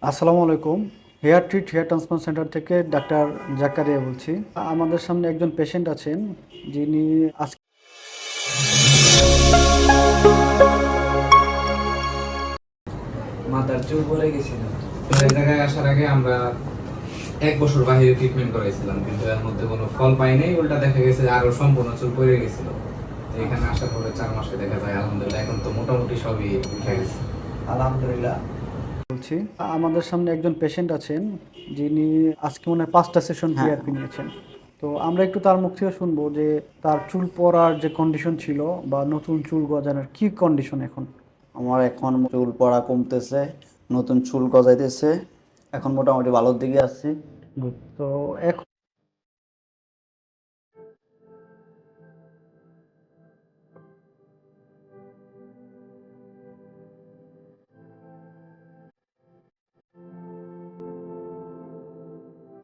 আসসালামু আলাইকুম। Hair transplant centre থেকে ডাক্তার জাকারিয়া বলছি। আমাদের সামনে একজন পেশেন্ট আছেন যিনি আজকে মাথার চুল পড়ে গেছিল। এই জায়গায় আসার আগে আমরা 1 বছর বাইরে ট্রিটমেন্ট করাইছিলাম, কিন্তু এর মধ্যে কোনো ফল পাই নাই। উল্টা দেখা গেছে যে আরো সম্পূর্ণ চুল পড়ে গেছিল। তো এখানে আসার পরে 4 মাসে দেখা যায় আলহামদুলিল্লাহ এখন তো মোটামুটি সবই উঠে গেছে। আলহামদুলিল্লাহ। বলছি আমাদের সামনে একজন পেশেন্ট আছেন যিনি আজকে মনে হয় 5টা সেশন হ্যাঁ। পিআরপি নিয়েছেন। তো আমরা একটু তার মুখ থেকে শুনবো যে তার চুল পড়ার যে কন্ডিশন ছিল বা নতুন চুল গজানোর কি কন্ডিশন এখন। আমার এখন চুল পড়া কমতেছে, নতুন চুল গজাইতেছে, এখন মোটামুটি ভালোর দিকে আছি। তো এখন